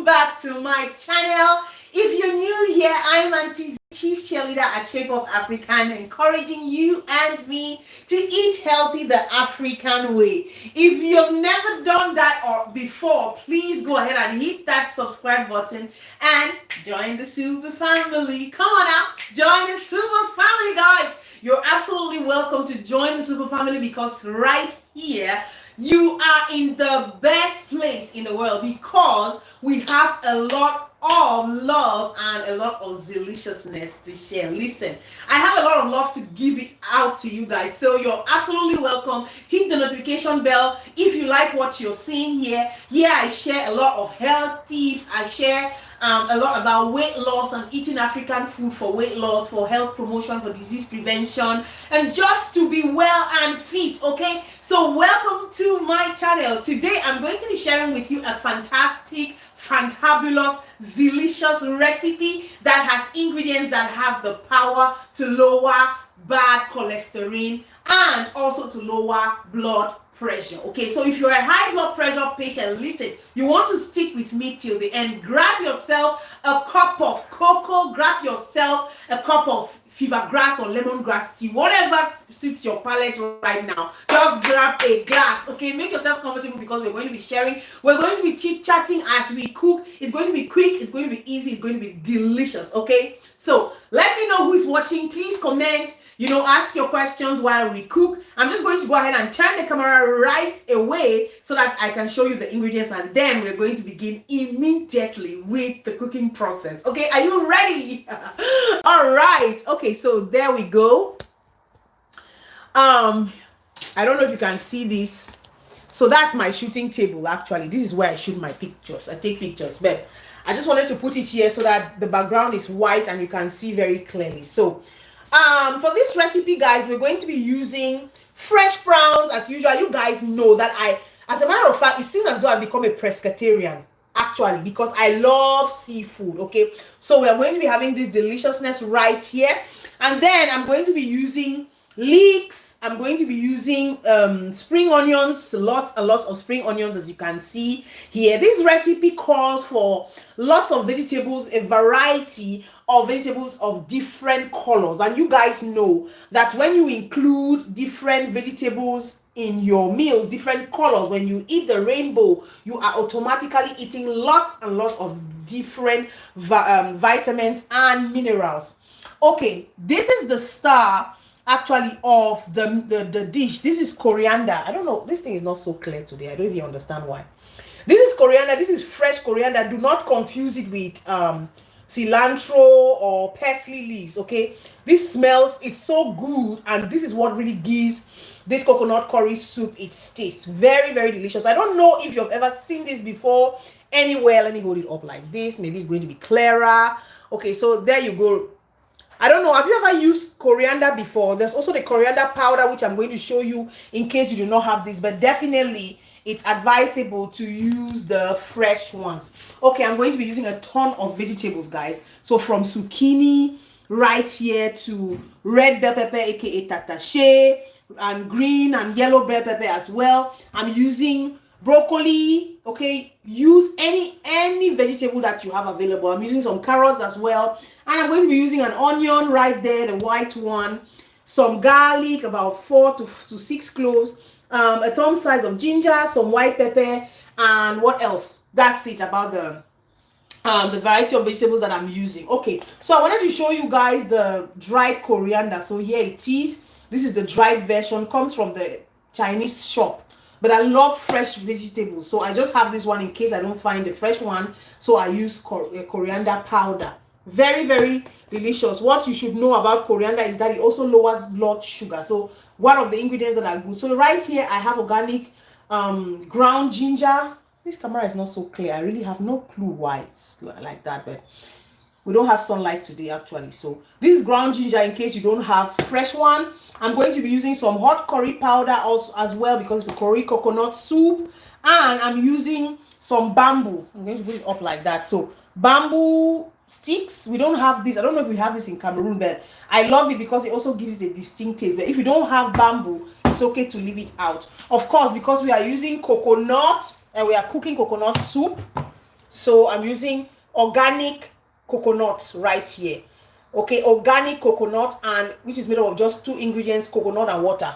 back to my channel. If you're new here, I'm Auntie Chief Cheerleader at Shape of African, encouraging you and me to eat healthy the African way. If you've never done that or before, please go ahead and hit that subscribe button and join the SUPA family. Come on out, join the SUPA family, guys. You're absolutely welcome to join the SUPA family because right here, you are in the best place in the world because we have a lot of love and a lot of deliciousness to share. Listen, I have a lot of love to give it out to you guys, so you're absolutely welcome. Hit the notification bell if you like what you're seeing here. Here I share a lot of health tips. I share a lot about weight loss and eating African food for weight loss, for health promotion, for disease prevention, and just to be well and fit. Okay, so welcome to my channel. Today I'm going to be sharing with you a fantastic, fantabulous, delicious recipe that has ingredients that have the power to lower bad cholesterol and also to lower blood pressure. Okay, so if you're a high blood pressure patient, listen, you want to stick with me till the end. Grab yourself a cup of cocoa, grab yourself a cup of fever grass or lemongrass tea, whatever suits your palate right now. Just grab a glass. Okay, make yourself comfortable because we're going to be sharing, we're going to be chit-chatting as we cook. It's going to be quick, it's going to be easy, it's going to be delicious. Okay, so let me know who is watching. Please comment, ask your questions while we cook. I'm just going to go ahead and turn the camera right away so that I can show you the ingredients, and then we're going to begin immediately with the cooking process. Okay, are you ready? All right. Okay, so there we go. I don't know if you can see this. So that's my shooting table. Actually, this is where I shoot my pictures. I take pictures, but I just wanted to put it here so that the background is white and you can see very clearly. So for this recipe, guys, we're going to be using fresh prawns as usual. You guys know that as a matter of fact, it seems as though I've become a pescatarian actually because I love seafood. Okay, so we are going to be having this deliciousness right here, and then I'm going to be using leeks. I'm going to be using spring onions, a lot of spring onions, as you can see here. This recipe calls for lots of vegetables, a variety of vegetables of different colors, and you guys know that when you include different vegetables in your meals, different colors, when you eat the rainbow, you are automatically eating lots and lots of different vitamins and minerals. Okay, this is the star actually of the dish. This is coriander. I don't know, this thing is not so clear today. I don't even understand why. This is coriander. This is fresh coriander. Do not confuse it with cilantro or parsley leaves. Okay, this smells, it's so good, and this is what really gives this coconut curry soup its taste. Very, very delicious. I don't know if you've ever seen this before anywhere. Let me hold it up like this. Maybe it's going to be clearer. Okay, so there you go. I don't know, have you ever used coriander before? There's also the coriander powder, which I'm going to show you in case you do not have this, but definitely it's advisable to use the fresh ones. Okay, I'm going to be using a ton of vegetables, guys. So from zucchini right here to red bell pepper, aka tatashe, and green and yellow bell pepper as well. I'm using broccoli. Okay, use any vegetable that you have available. I'm using some carrots as well, and I'm going to be using an onion right there, the white one, some garlic, about 4 to 6 cloves, a thumb size of ginger, some white pepper, and what else? That's it about the variety of vegetables that I'm using. Okay, so I wanted to show you guys the dried coriander. So here it is. This is the dried version, comes from the Chinese shop. But I love fresh vegetables, so I just have this one in case I don't find the fresh one. So I use coriander powder. Very, very delicious. What you should know about coriander is that it also lowers blood sugar. So one of the ingredients that are good. So right here I have organic ground ginger. This camera is not so clear. I really have no clue why it's like that, but we don't have sunlight today actually. So this is ground ginger in case you don't have fresh one. I'm going to be using some hot curry powder also as well because it's a curry coconut soup, and I'm using some bamboo. I'm going to put it up like that. So bamboo sticks, we don't have this. I don't know if we have this in Cameroon, but I love it because it also gives a distinct taste. But if you don't have bamboo, it's okay to leave it out. Of course, because we are using coconut and we are cooking coconut soup, So I'm using organic coconut right here. Okay, organic coconut, and which is made up of just 2 ingredients, coconut and water.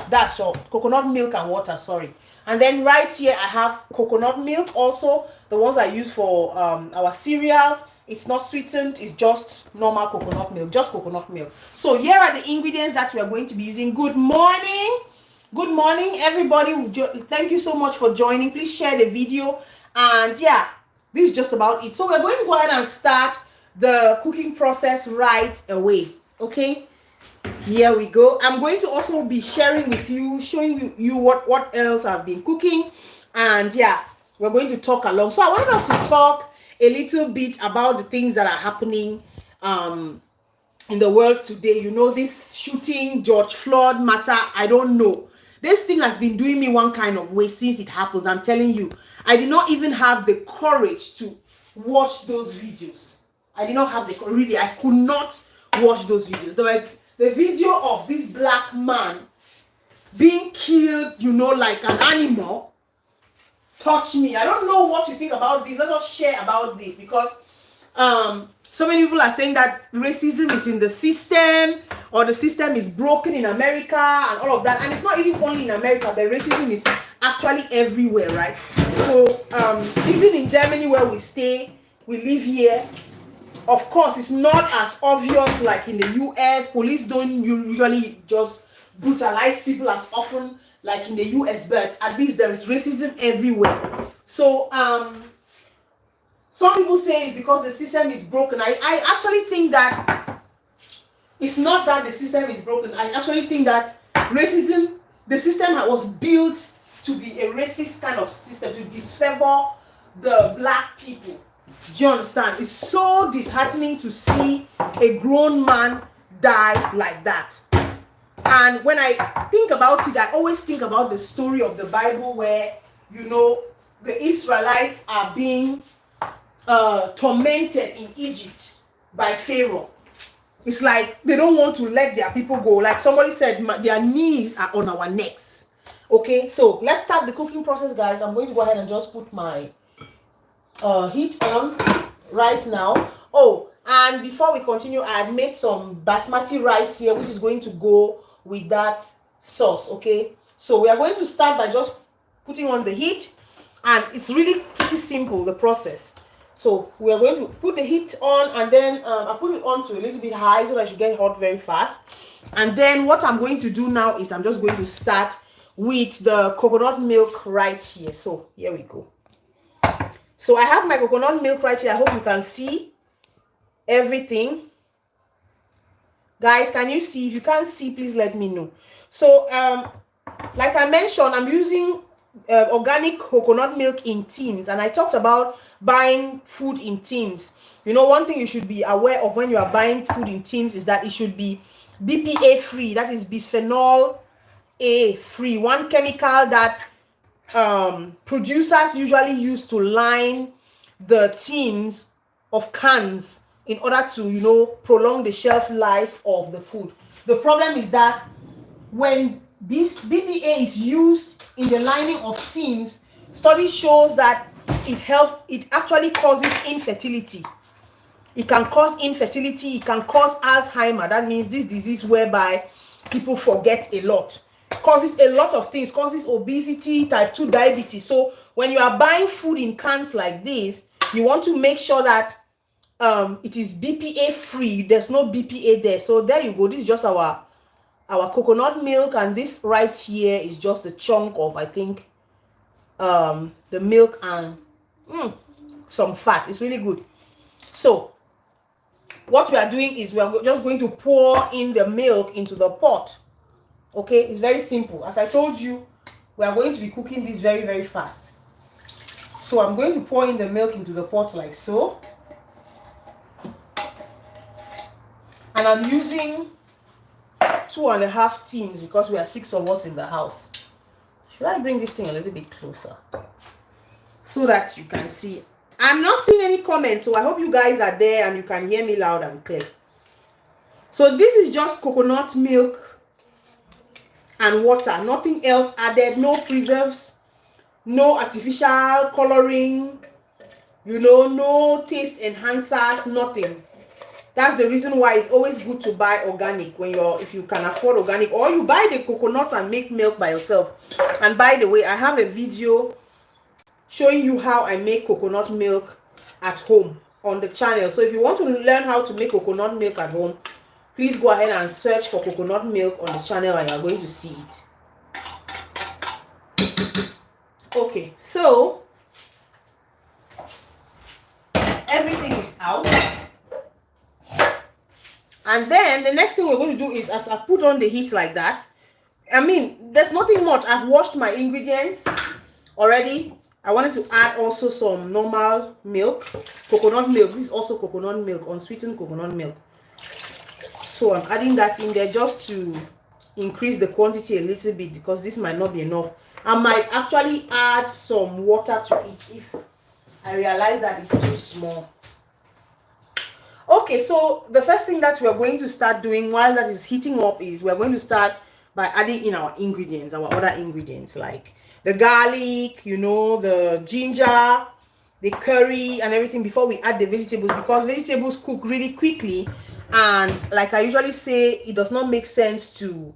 That's all. Coconut milk and water, sorry. And then right here I have coconut milk, also the ones I use for our cereals. It's not sweetened, it's just normal coconut milk, just coconut milk. So here are the ingredients that we are going to be using. Good morning. Good morning, everybody. Thank you so much for joining. Please share the video. And yeah, this is just about it. So we're going to go ahead and start the cooking process right away. Okay, here we go. I'm going to also be sharing with you, showing you what else I've been cooking. And yeah, we're going to talk along. So I wanted us to talk a little bit about the things that are happening in the world today. You know, this shooting, George Floyd matter, I don't know. This thing has been doing me one kind of way since it happened. I'm telling you, I did not even have the courage to watch those videos. I did not have the courage. Really, I could not watch those videos. The video of this black man being killed, you know, like an animal, touched me. I don't know what you think about this. Let us share about this, because so many people are saying that racism is in the system, or the system is broken in America and all of that. And it's not even only in America, but racism is actually everywhere, right? So even in Germany where we stay, we live here, of course it's not as obvious like in the US. Police don't usually just brutalize people as often like in the US, but at least there is racism everywhere. So some people say it's because the system is broken. I actually think that it's not that the system is broken. I actually think that racism, the system was built to be a racist kind of system, to disfavor the black people. Do you understand? It's so disheartening to see a grown man die like that. And when I think about it, I always think about the story of the Bible where, you know, the Israelites are being tormented in Egypt by Pharaoh. It's like they don't want to let their people go. Like somebody said, their knees are on our necks. Okay, so let's start the cooking process, guys. I'm going to go ahead and just put my heat on right now. Oh, and before we continue, I had made some basmati rice here, which is going to go with that sauce. Okay, so we are going to start by just putting on the heat, and it's really pretty simple, the process. So we are going to put the heat on, and then I put it on to a little bit high so that it should get hot very fast. And then what I'm going to do now is I'm just going to start with the coconut milk right here. So here we go. So I have my coconut milk right here. I hope you can see everything. Guys, can you see? If you can't see, please let me know. So like I mentioned, I'm using organic coconut milk in tins, and I talked about buying food in tins. You know, one thing you should be aware of when you are buying food in tins is that it should be BPA free, that is bisphenol A free, one chemical that producers usually use to line the tins of cans in order to, you know, prolong the shelf life of the food. The problem is that when this BPA is used in the lining of tins, study shows that it actually causes infertility. It can cause infertility, it can cause Alzheimer. That means this disease whereby people forget a lot. It causes a lot of things, causes obesity, type 2 diabetes. So when you are buying food in cans like this, you want to make sure that it is BPA free. There's no BPA there. So there you go. This is just our coconut milk, and this right here is just a chunk of, I think, the milk and some fat. It's really good. So what we are doing is we are just going to pour in the milk into the pot. Okay, it's very simple. As I told you, we are going to be cooking this very, very fast. So I'm going to pour in the milk into the pot like so. And I'm using 2.5 tins because we are 6 of us in the house. Should I bring this thing a little bit closer so that you can see? I'm not seeing any comments, so I hope you guys are there and you can hear me loud and clear. So this is just coconut milk and water, nothing else added, no preserves, no artificial coloring, you know, no taste enhancers, nothing. That's the reason why it's always good to buy organic when if you can afford organic, or you buy the coconut and make milk by yourself. And by the way, I have a video showing you how I make coconut milk at home on the channel. So if you want to learn how to make coconut milk at home, please go ahead and search for coconut milk on the channel and you're going to see it. Okay, so everything is out. And then the next thing we're going to do is, as I put on the heat like that, I mean, there's nothing much. I've washed my ingredients already. I wanted to add also some normal milk, coconut milk. This is also coconut milk, unsweetened coconut milk. So I'm adding that in there just to increase the quantity a little bit, because this might not be enough. I might actually add some water to it if I realize that it's too small. Okay, so the first thing that we're going to start doing while that is heating up is we're going to start by adding in our ingredients, our other ingredients, like the garlic, you know, the ginger, the curry and everything, before we add the vegetables, because vegetables cook really quickly. And like I usually say, it does not make sense to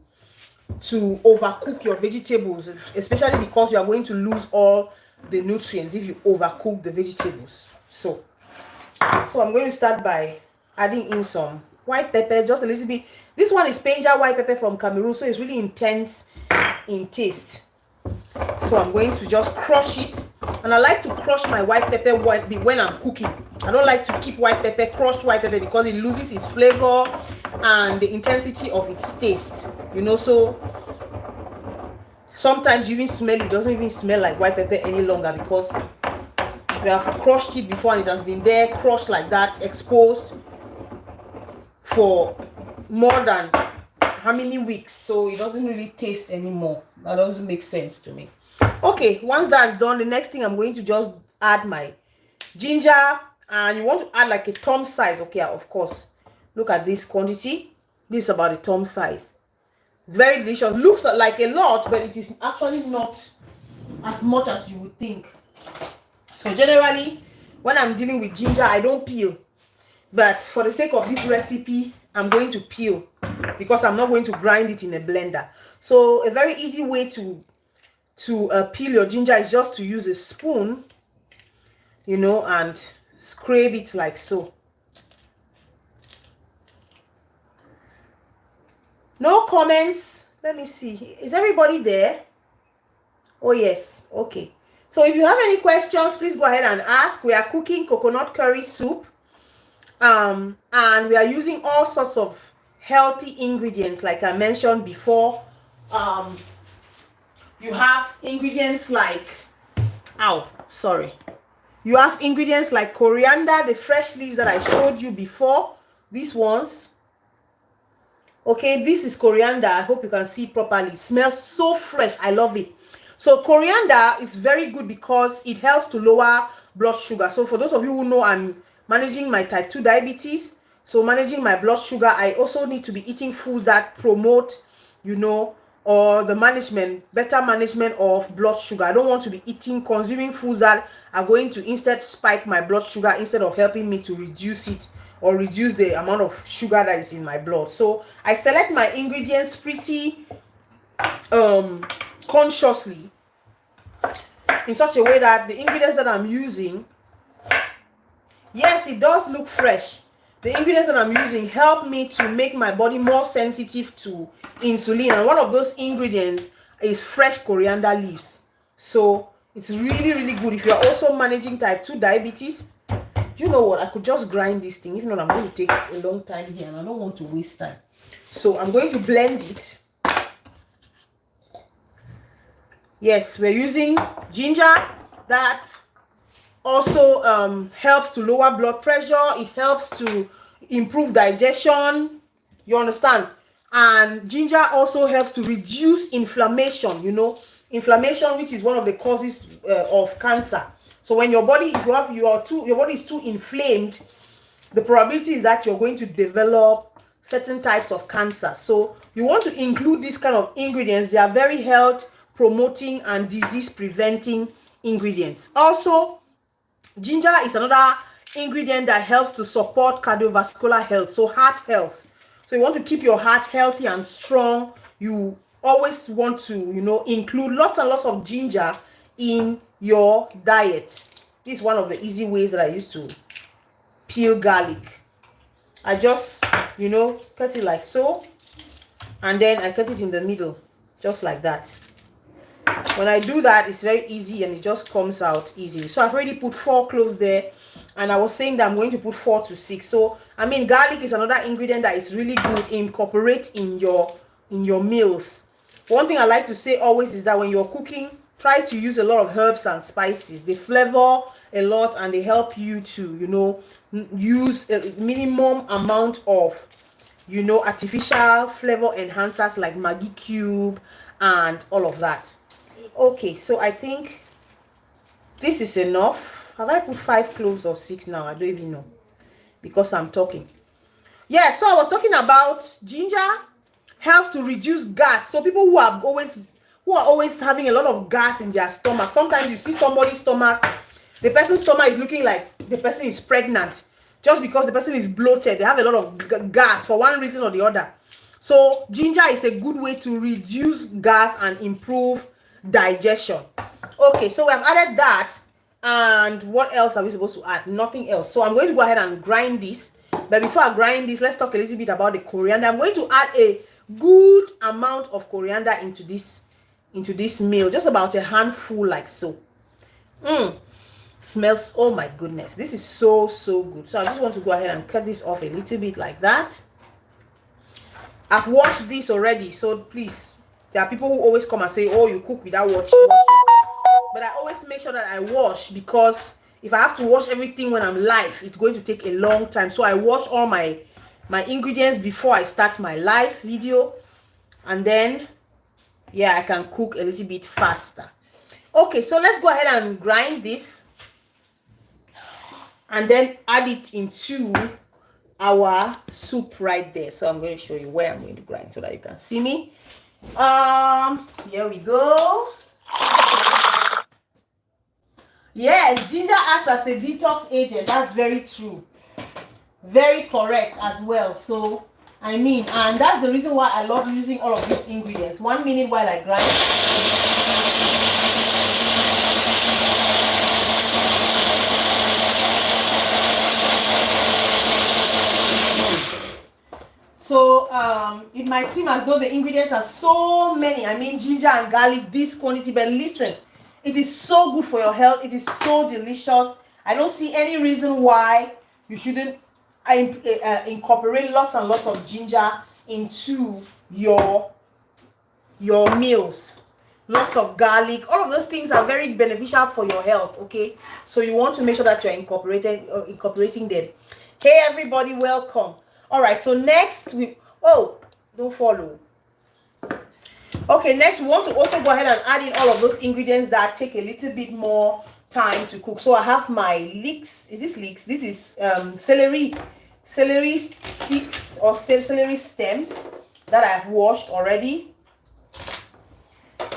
overcook your vegetables, especially because you are going to lose all the nutrients if you overcook the vegetables. So I'm going to start by adding in some white pepper, just a little bit. This one is Penja white pepper from Cameroon, so it's really intense in taste. So I'm going to just crush it. And I like to crush my white pepper when I'm cooking. I don't like to keep crushed white pepper, because it loses its flavor and the intensity of its taste. You know, so sometimes you even smell it doesn't even smell like white pepper any longer, because we have crushed it before and it has been there crushed like that, exposed for more than how many weeks, so it doesn't really taste anymore. That doesn't make sense to me. Okay, once that's done, the next thing I'm going to just add my ginger, and you want to add like a thumb size. Okay, of course, look at this quantity. This is about a thumb size. Very delicious. Looks like a lot, but it is actually not as much as you would think. So generally, when I'm dealing with ginger, I don't peel. But for the sake of this recipe, I'm going to peel, because I'm not going to grind it in a blender. So a very easy way to peel your ginger is just to use a spoon, you know, and scrape it like so. No comments. Let me see. Is everybody there? Oh, yes. Okay. So if you have any questions, please go ahead and ask. We are cooking coconut curry soup. And we are using all sorts of healthy ingredients, like I mentioned before. You have ingredients like, you have ingredients like coriander, the fresh leaves that I showed you before, these ones. Okay, this is coriander. I hope you can see it properly. It smells so fresh. I love it. So coriander is very good because it helps to lower blood sugar. So for those of you who know, I'm managing my type 2 diabetes. So managing my blood sugar, I also need to be eating foods that promote, you know, or the better management of blood sugar. I don't want to be consuming foods that are going to instead spike my blood sugar instead of helping me to reduce it or reduce the amount of sugar that is in my blood. So I select my ingredients pretty consciously, in such a way that the ingredients that I'm using, yes, it does look fresh. The ingredients that I'm using help me to make my body more sensitive to insulin, and one of those ingredients is fresh coriander leaves. So it's really, really good if you're also managing type 2 diabetes. You know what, I could just grind this thing. If not, I'm going to take a long time here and I don't want to waste time. So I'm going to blend it. Yes, we're using ginger. That also helps to lower blood pressure. It helps to improve digestion. You understand? And ginger also helps to reduce inflammation. You know, inflammation, which is one of the causes of cancer. So when your body, your body is too inflamed, the probability is that you're going to develop certain types of cancer. So you want to include these kind of ingredients. They are very health promoting and disease preventing ingredients. Also, Ginger is another ingredient that helps to support cardiovascular health, so heart health. So you want to keep your heart healthy and strong. You always want to, you know, include lots and lots of ginger in your diet. This is one of the easy ways that I used to peel garlic. I just, you know, cut it like so, and then I cut it in the middle, just like that. When I do that, it's very easy and it just comes out easily. So I've already put 4 cloves there, and I was saying that I'm going to put 4 to 6. So I mean, garlic is another ingredient that is really good. Incorporate in your meals. One thing I like to say always is that when you're cooking, try to use a lot of herbs and spices. They flavor a lot and they help you to, you know, use a minimum amount of, you know, artificial flavor enhancers like Maggi cube and all of that. Okay, so I think this is enough. Have I put 5 cloves or 6 now? I don't even know, because I'm talking. Yeah, so I was talking about ginger helps to reduce gas. So people who are always having a lot of gas in their stomach. Sometimes you see somebody's stomach, the person's stomach is looking like the person is pregnant, just because the person is bloated. They have a lot of gas for one reason or the other. So ginger is a good way to reduce gas and improve digestion. Okay, so we have added that, and what else are we supposed to add? Nothing else. So I'm going to go ahead and grind this. But before I grind this, let's talk a little bit about the coriander. I'm going to add a good amount of coriander into this meal, just about a handful, like so. Smells, oh my goodness, this is so good. So I just want to go ahead and cut this off a little bit like that. I've washed this already, so please, there are people who always come and say, oh, you cook without washing. But I always make sure that I wash, because if I have to wash everything when I'm live, it's going to take a long time. So I wash all my ingredients before I start my live video, and then yeah, I can cook a little bit faster. Okay, so let's go ahead and grind this and then add it into our soup right there. So I'm going to show you where I'm going to grind so that you can see me. Here we go. Yes, ginger acts as a detox agent. That's very true. Very correct as well. So I mean, and that's the reason why I love using all of these ingredients. 1 minute while I grind. So it might seem as though the ingredients are so many. I mean, ginger and garlic, this quantity, but listen, it is so good for your health. It is so delicious. I don't see any reason why you shouldn't incorporate lots and lots of ginger into your meals. Lots of garlic, all of those things are very beneficial for your health. Okay, so you want to make sure that you're incorporating them. Hey everybody, welcome. All right, so next don't follow. Okay, next we want to also go ahead and add in all of those ingredients that take a little bit more time to cook. So I have my leeks. Is this leeks? This is celery sticks or celery stems that I've washed already.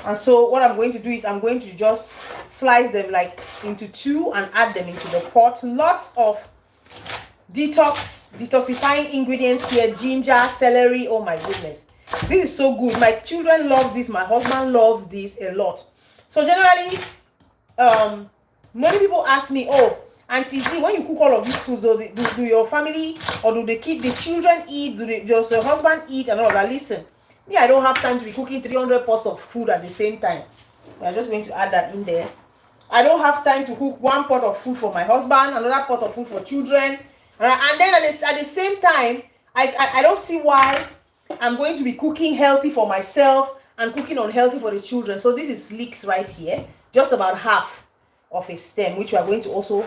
And so what I'm going to do is I'm going to just slice them like into 2 and add them into the pot. Lots of detoxifying ingredients here. Ginger, celery, oh my goodness, this is so good. My children love this, my husband loves this a lot. So generally many people ask me, oh Auntie Z, when you cook all of these foods, do your family or do the children eat, does your husband eat and all of that? Listen, me, I don't have time to be cooking 300 pots of food at the same time. We are just going to add that in there. I don't have time to cook 1 pot of food for my husband, another pot of food for children. And then at the same time, I don't see why I'm going to be cooking healthy for myself and cooking unhealthy for the children. So this is leeks right here, just about half of a stem, which we are going to also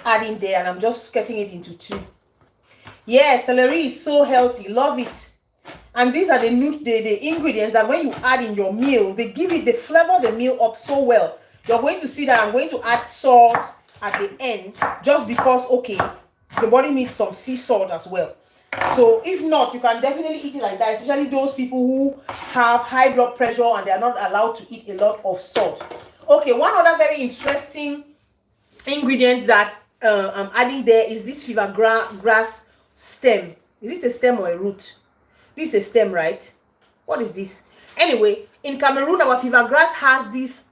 add in there, and I'm just cutting it into 2. Yeah, celery is so healthy, love it. And these are the ingredients that when you add in your meal, they flavor the meal up so well. You're going to see that I'm going to add salt at the end, just because, okay, the body needs some sea salt as well. So if not, you can definitely eat it like that, especially those people who have high blood pressure and they are not allowed to eat a lot of salt. Okay, one other very interesting ingredient that I'm adding there is this fever grass stem. Is this a stem or a root? This is a stem, right? What is this? Anyway, in Cameroon, our fever grass has this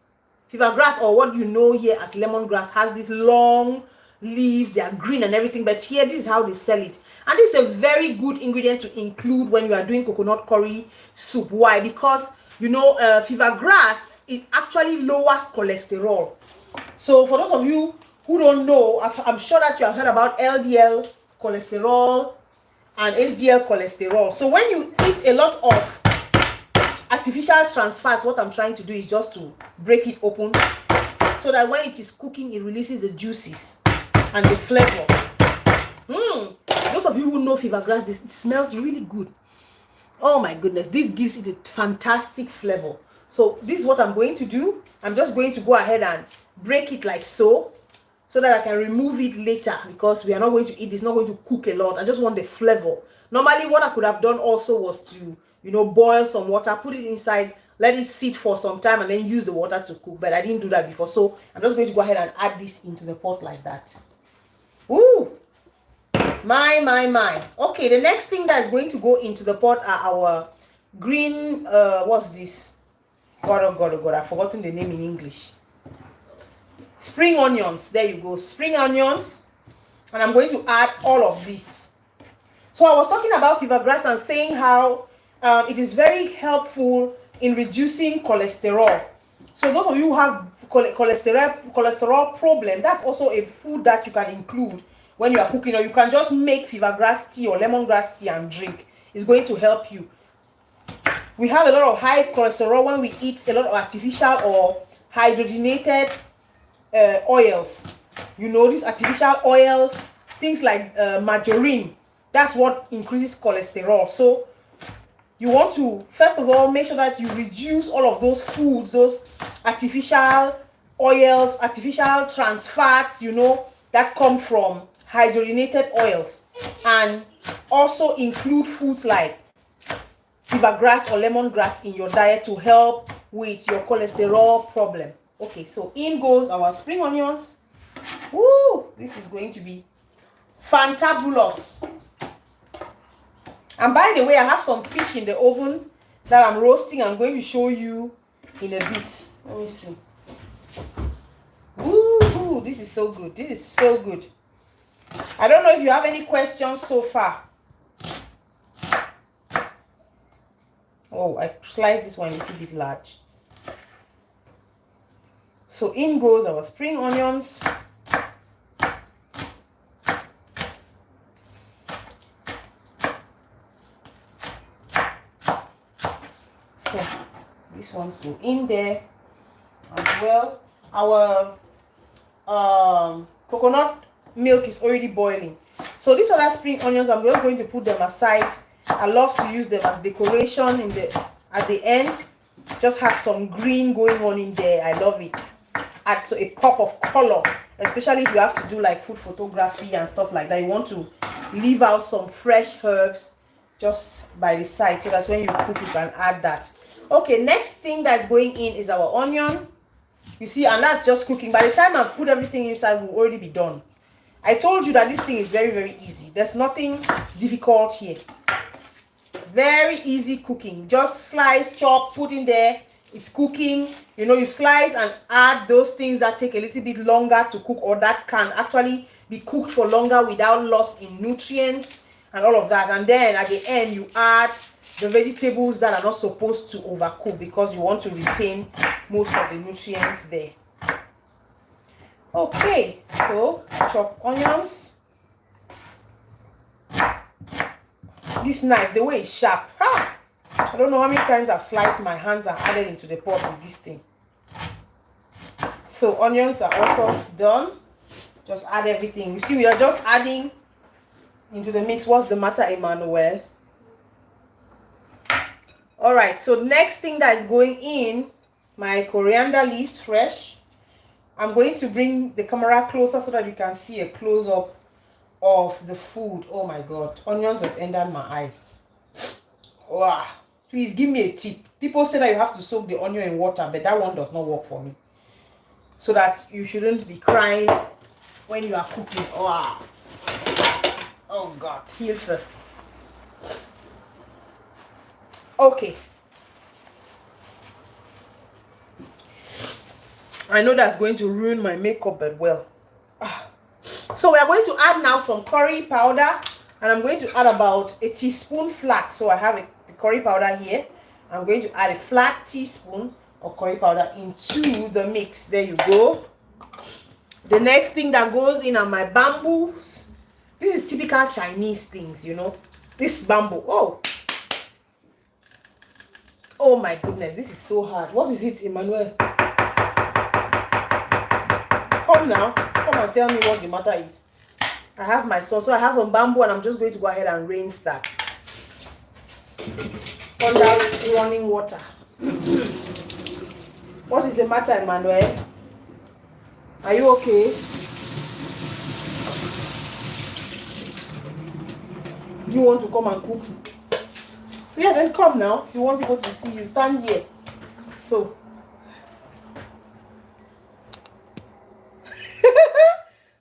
fever grass, or what you know here as lemongrass, has these long leaves. They are green and everything, but here this is how they sell it, and this is a very good ingredient to include when you are doing coconut curry soup. Why? Because you know, fever grass, it actually lowers cholesterol. So for those of you who don't know, I'm sure that you have heard about LDL cholesterol and HDL cholesterol. So when you eat a lot of artificial trans fats, what I'm trying to do is just to break it open so that when it is cooking, it releases the juices and the flavor. Those of you who know fever grass, it smells really good. Oh my goodness, this gives it a fantastic flavor. So this is what I'm going to do. I'm just going to go ahead and break it like so that I can remove it later, because we are not going to eat. It's not going to cook a lot. I just want the flavor. Normally what I could have done also was to, you know, boil some water, put it inside, let it sit for some time, and then use the water to cook. But I didn't do that before, so I'm just going to go ahead and add this into the pot like that. Ooh, my. Okay, the next thing that is going to go into the pot are our green, what's this? God, I've forgotten the name in English. Spring onions. There you go, spring onions. And I'm going to add all of this. So I was talking about fever grass and saying how it is very helpful in reducing cholesterol. So those of you who have cholesterol problem, that's also a food that you can include when you are cooking, or you can just make fever grass tea or lemongrass tea and drink. It's going to help you. We have a lot of high cholesterol when we eat a lot of artificial or hydrogenated oils. You know, these artificial oils, things like margarine, that's what increases cholesterol. So you want to first of all make sure that you reduce all of those foods, those artificial oils, artificial trans fats, you know, that come from hydrogenated oils, and also include foods like fever grass or lemongrass in your diet to help with your cholesterol problem. Okay, so in goes our spring onions. Woo, this is going to be fantabulous. And by the way, I have some fish in the oven that I'm roasting. I'm going to show you in a bit. Let me see. Woo, this is so good. This is so good. I don't know if you have any questions so far. Oh, I sliced this one, it's a bit large. So in goes our spring onions. So these ones go in there as well. Our coconut milk is already boiling. So these other spring onions, I'm just going to put them aside. I love to use them as decoration at the end. Just have some green going on in there. I love it. Add so a pop of color, especially if you have to do like food photography and stuff like that. You want to leave out some fresh herbs just by the side, so that's when you cook you can add that. Okay, next thing that's going in is our onion. You see, and that's just cooking. By the time I've put everything inside, we'll already be done. I told you that this thing is very, very easy. There's nothing difficult here. Very easy cooking. Just slice, chop, put in there. It's cooking. You know, you slice and add those things that take a little bit longer to cook, or that can actually be cooked for longer without loss in nutrients and all of that. And then at the end, you add the vegetables that are not supposed to overcook, because you want to retain most of the nutrients there. Okay, so chop onions. This knife, the way it's sharp, I don't know how many times I've sliced my hands and added into the pot with this thing. So onions are also done. Just add everything. You see, we are just adding into the mix. What's the matter, Emmanuel? All right, so next thing that is going in, my coriander leaves, fresh. I'm going to bring the camera closer so that you can see a close-up of the food. Oh my God, onions has entered my eyes. Wow. Please give me a tip. People say that you have to soak the onion in water, but that one does not work for me. So that you shouldn't be crying when you are cooking. Wow. Oh God, Hilfe. Okay. I know that's going to ruin my makeup, but well. So we are going to add now some curry powder, and I'm going to add about a teaspoon flat. So I have the curry powder here. I'm going to add a flat teaspoon of curry powder into the mix. There you go. The next thing that goes in are my bamboos. This is typical Chinese things, you know. This bamboo. Oh my goodness, this is so hard. What is it, Emmanuel? Come now. Come and tell me what the matter is. I have my sauce. So I have some bamboo, and I'm just going to go ahead and rinse that under running water. What is the matter, Emmanuel? Are you okay? Do you want to come and cook? Yeah, then come now. If you want people to see you, stand here. So.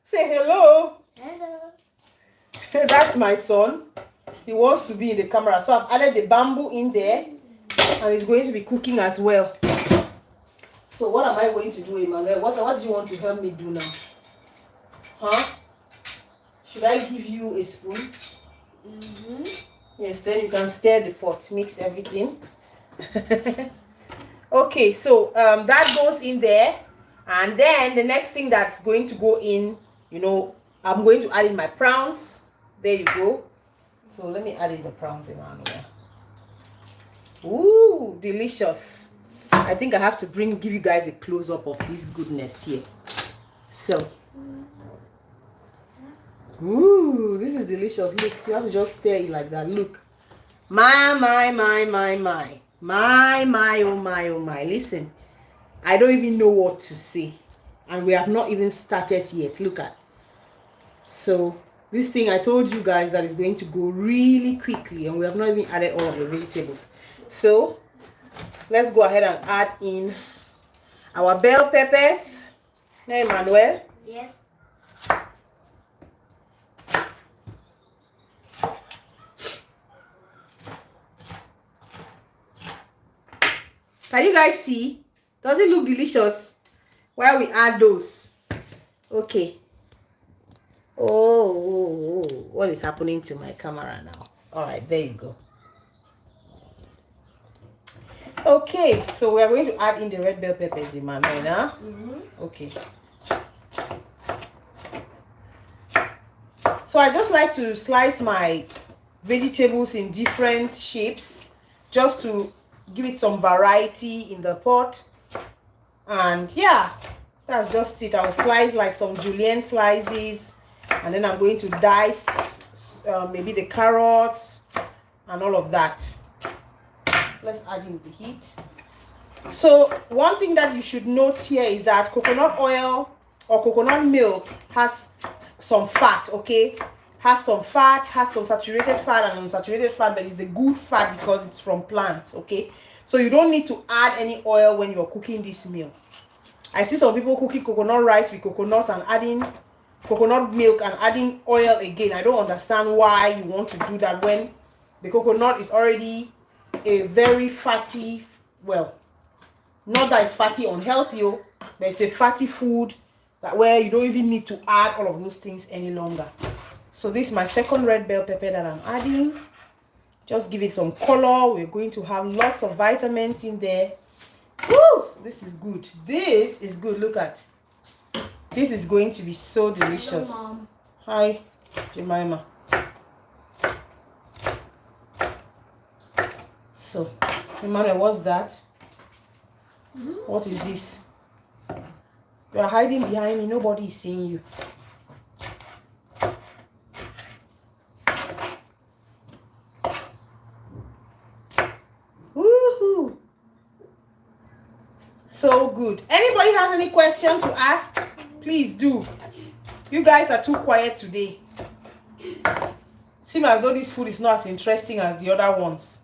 Say hello. Hello. That's my son. He wants to be in the camera. So I've added the bamboo in there, and he's going to be cooking as well. So what am I going to do, Emmanuel? What do you want to help me do now? Huh? Should I give you a spoon? Mm-hmm. Yes, then you can stir the pot, mix everything. Okay, so that goes in there. And then the next thing that's going to go in, you know, I'm going to add in my prawns. There you go. So let me add in the prawns, Emmanuel. Ooh, delicious. I think I have to give you guys a close-up of this goodness here. So, ooh, this is delicious. Look, you have to just stir it like that. Look. My, oh my. Listen, I don't even know what to say. And we have not even started yet. Look at. So, this thing I told you guys that is going to go really quickly. And we have not even added all of the vegetables. So, let's go ahead and add in our bell peppers. Now, Emmanuel. Yes. Can you guys see? Does it look delicious while we add those? Okay. Oh, what is happening to my camera now? All right, there you go. Okay, so we are going to add in the red bell peppers, Emmanuel. Huh? Mm-hmm. Okay. So I just like to slice my vegetables in different shapes just to give it some variety in the pot. And yeah, that's just it. I'll slice like some julienne slices, and then I'm going to dice maybe the carrots and all of that. Let's add in the heat. So one thing that you should note here is that coconut oil or coconut milk has some fat, okay? Has some fat, has some saturated fat and unsaturated fat, but it's the good fat because it's from plants, okay? So you don't need to add any oil when you're cooking this meal. I see some people cooking coconut rice with coconuts and adding coconut milk and adding oil again. I don't understand why you want to do that when the coconut is already a very fatty, well, not that it's fatty unhealthy, but it's a fatty food that where you don't even need to add all of those things any longer. So this is my second red bell pepper that I'm adding. Just give it some color. We're going to have lots of vitamins in there. Woo! This is good. This is good. Look at. This is going to be so delicious. Hello, Mom. Hi, Jemima. So, Emmanuel, what's that? Mm-hmm. What is this? You are hiding behind me. Nobody is seeing you. Woohoo! So good. Anybody has any question to ask? Please do. You guys are too quiet today. Seems as though this food is not as interesting as the other ones.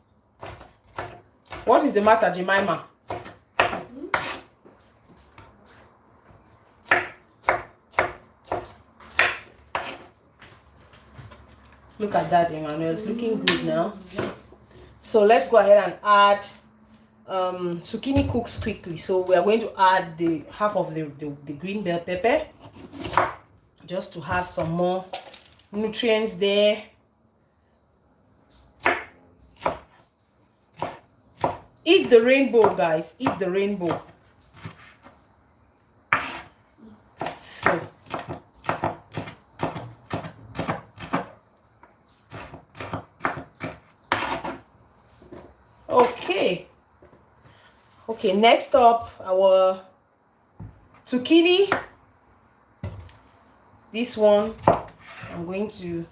What is the matter, Jemima? Look at that, Emmanuel. It's looking good now. Yes. So let's go ahead and add zucchini cooks quickly. So we are going to add the half of the green bell pepper just to have some more nutrients there. Eat the rainbow, guys. Eat the rainbow. So okay, next up, our zucchini. This one I'm going to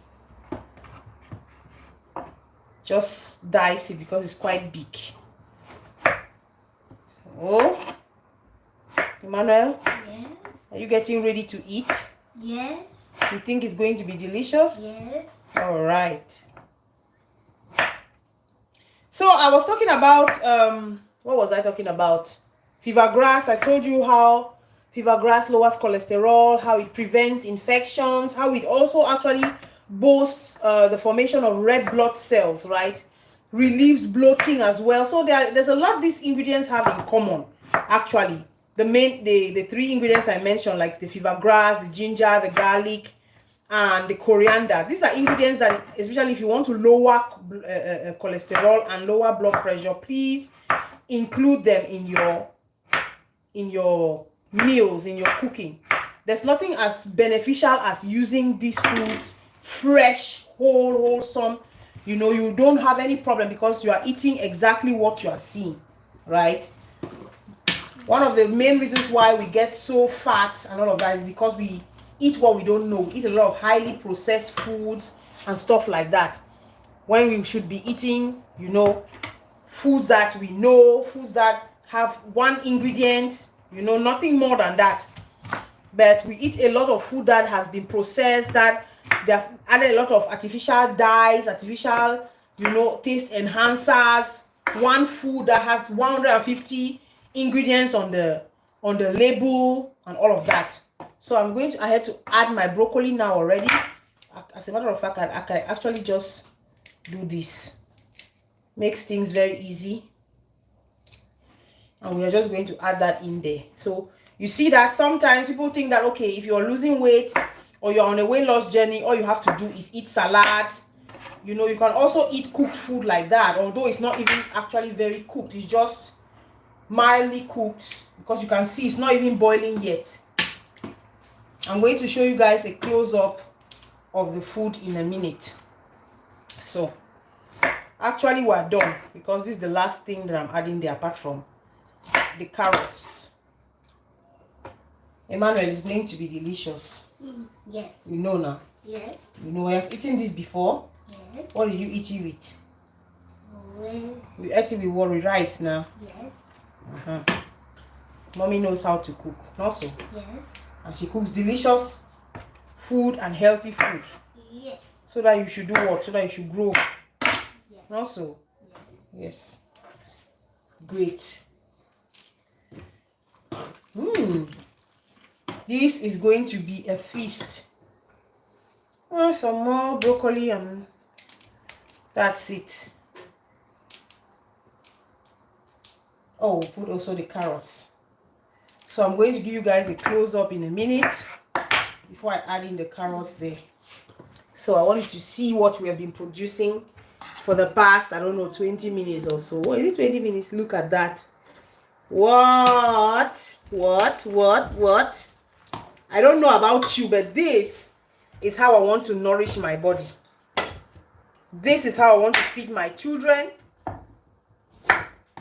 just dice it because it's quite big. Oh, Emmanuel, Yes. are you getting ready to eat? Yes. You think it's going to be delicious? Yes. All right. So I was talking about what was I talking about? Fever grass. I told you how fever grass lowers cholesterol, how it prevents infections, how it also actually boosts the formation of red blood cells, right? Relieves bloating as well. So there's a lot these ingredients have in common. Actually, the three ingredients I mentioned, like the fever grass, the ginger, the garlic, and the coriander. These are ingredients that, especially if you want to lower cholesterol and lower blood pressure, please include them in your meals, in your cooking. There's nothing as beneficial as using these foods fresh, wholesome. You know, you don't have any problem because you are eating exactly what you are seeing, right? One of the main reasons why we get so fat and all of that is because we eat what we don't know. We eat a lot of highly processed foods and stuff like that, when we should be eating, you know, foods that we know, foods that have one ingredient, you know, nothing more than that. But we eat a lot of food that has been processed, that they have added a lot of artificial dyes, artificial, you know, taste enhancers. One food that has 150 ingredients on the label and all of that. So I'm going to ahead to add my broccoli now already. As a matter of fact, I can actually just do this. Makes things very easy. And we are just going to add that in there. So you see that sometimes people think that, okay, if you're losing weight or you're on a weight loss journey, all you have to do is eat salad. You know, you can also eat cooked food like that, although it's not even actually very cooked. It's just mildly cooked, because you can see it's not even boiling yet. I'm going to show you guys a close-up of the food in a minute. So actually we're done, because this is the last thing that I'm adding there apart from the carrots. Emmanuel, is going to be delicious. Yes. You know now. Yes. You know, I have eaten this before. Yes. What did you eat it with? Well, You ate it with what? With rice now. yes. Mommy knows how to cook, not so. Yes. And she cooks delicious food and healthy food. Yes. So that you should do what? So that you should grow. Yes. Not so. Yes. Yes. Great. This is going to be a feast. Some more broccoli and that's it. Oh, we'll put also the carrots. So I'm going to give you guys a close-up in a minute before I add in the carrots there. So I want you to see what we have been producing for the past, I don't know, 20 minutes or so. Is it 20 minutes? Look at that. What? I don't know about you, but this is how I want to nourish my body. This is how I want to feed my children,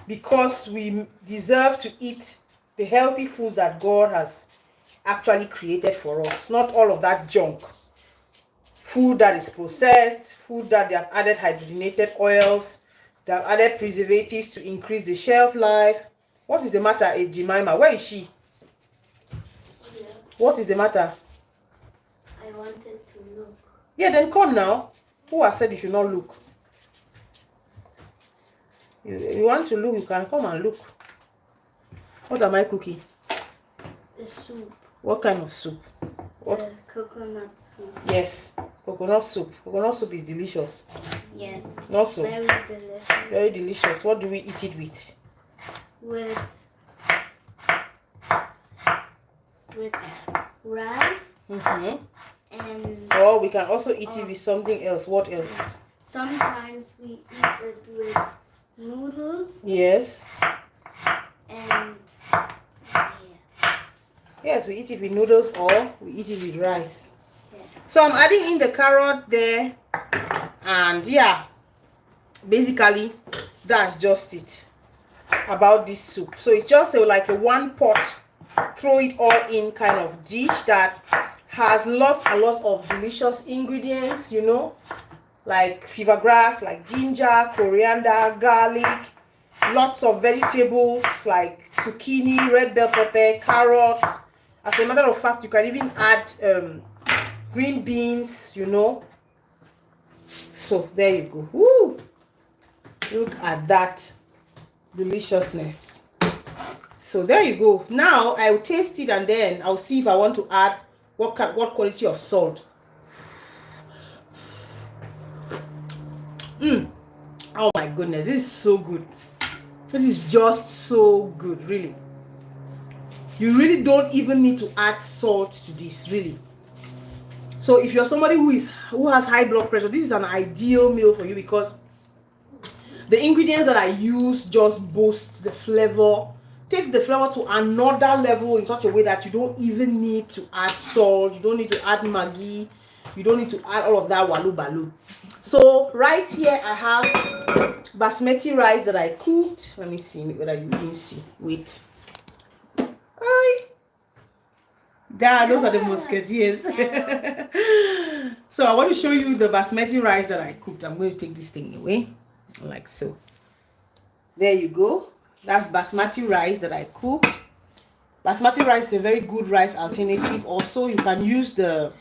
because we deserve to eat the healthy foods that God has actually created for us. Not all of that junk. Food that is processed, food that they have added hydrogenated oils, they have added preservatives to increase the shelf life. What is the matter, Jemima? Where is she? Yeah. What is the matter? I wanted to look. Yeah, then come now. Who has said you should not look? You want to look, you can come and look. What am I cooking? The soup. What kind of soup? What? The coconut soup. Yes, Coconut soup. Coconut soup is delicious. Yes. Also, Very delicious. very delicious. What do we eat it with? With rice and. Or we can also eat it with something else. What else? Sometimes we eat it with noodles. Yes. And yeah. Yes, we eat it with noodles or we eat it with rice. Yes. So I'm adding in the carrot there, and yeah, basically that's just it about this soup. So it's just like a one pot, throw it all in kind of dish that has lots and lots of delicious ingredients, you know, like fever grass, like ginger, coriander, garlic, lots of vegetables like zucchini, red bell pepper, carrots. As a matter of fact, you can even add green beans, you know. So there you go. Woo! Look at that deliciousness. So there you go. Now I'll taste it and then I'll see if I want to add what quality of salt. Oh my goodness, this is so good. This is just so good, really. You really don't even need to add salt to this, really. So if you're somebody who has high blood pressure, this is an ideal meal for you because the ingredients that I use just boost the flavor, take the flavor to another level in such a way that you don't even need to add salt, you don't need to add Maggi, you don't need to add all of that walu balu. So right here I have basmati rice that I cooked. Let me see whether you can see. Wait. Hi. God, those are the musketeers. So I want to show you the basmati rice that I cooked. I'm going to take this thing away, like so. There you go. That's basmati rice that I cooked. Basmati rice is a very good rice alternative. Also, you can use the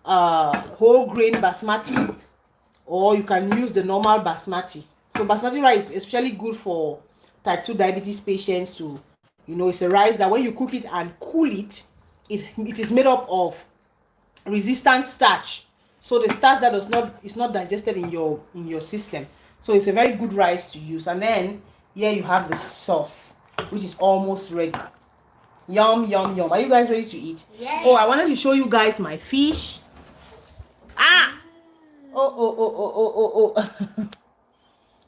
whole grain basmati, or you can use the normal basmati. So basmati rice is especially good for type 2 diabetes patients too. You know, it's a rice that when you cook it and cool it, it is made up of resistant starch. So the starch that is not digested in your system. So it's a very good rice to use. And then here you have the sauce, which is almost ready. Yum, yum, yum. Are you guys ready to eat? Yes. Oh, I wanted to show you guys my fish. Ah! Oh.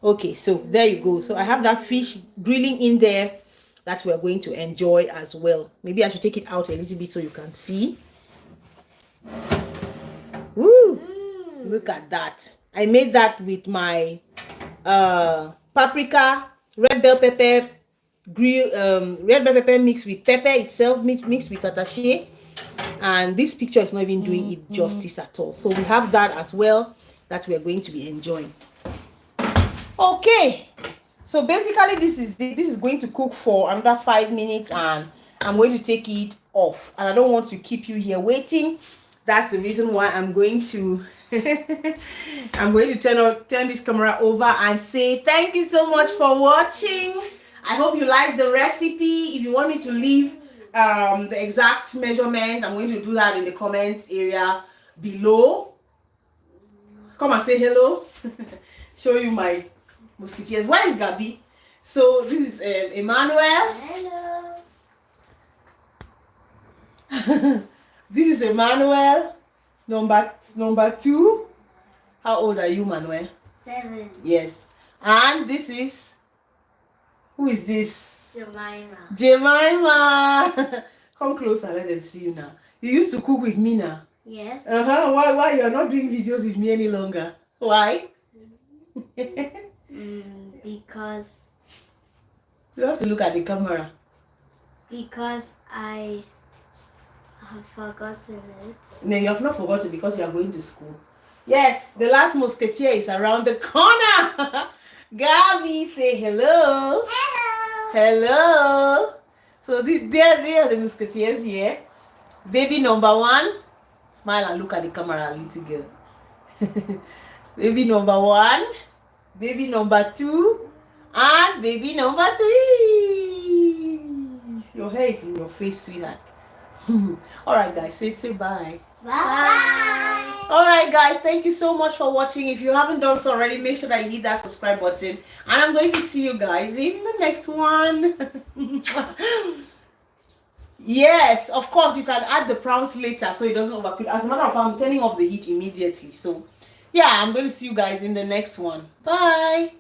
Okay, so there you go. So I have that fish grilling in there that we're going to enjoy as well. Maybe I should take it out a little bit so you can see. Woo! Look at that. I made that with my paprika, red bell pepper, red bell pepper mixed with pepper itself, mixed with attaché. And this picture is not even doing it justice at all. So we have that as well that we are going to be enjoying. Okay, so basically this is going to cook for another 5 minutes and I'm going to take it off, and I don't want to keep you here waiting. That's the reason why I'm going to I'm going to turn this camera over and say thank you so much for watching. I hope you like the recipe. If you want me to leave the exact measurements, I'm going to do that in the comments area below. Come and say hello. Show you my musketeers. Where is Gabi? So this is Emmanuel. Hello. This is Emmanuel. Number 2. How old are you, Manuel? 7. Yes. And this is, who is this? Jemima. Come closer, let them see you now. You used to cook with me now. Yes. Why you are not doing videos with me any longer? Why? Because You have to look at the camera. Because I have forgotten it. No, you have not forgotten because you are going to school. Yes, the last musketeer is around the corner. Gabi, say hello. Hello. Hello. So they are the musketeers here. Baby number 1. Smile and look at the camera, little girl. Baby number 1. Baby number 2. And baby number 3. Your hair is in your face, sweetheart. Alright guys, say bye. Bye. All right, guys, thank you so much for watching. If you haven't done so already, make sure that you hit that subscribe button, and I'm going to see you guys in the next one. Yes, of course, you can add the prawns later so it doesn't overcook. As a matter of fact, I'm turning off the heat immediately. So yeah, I'm going to see you guys in the next one. Bye.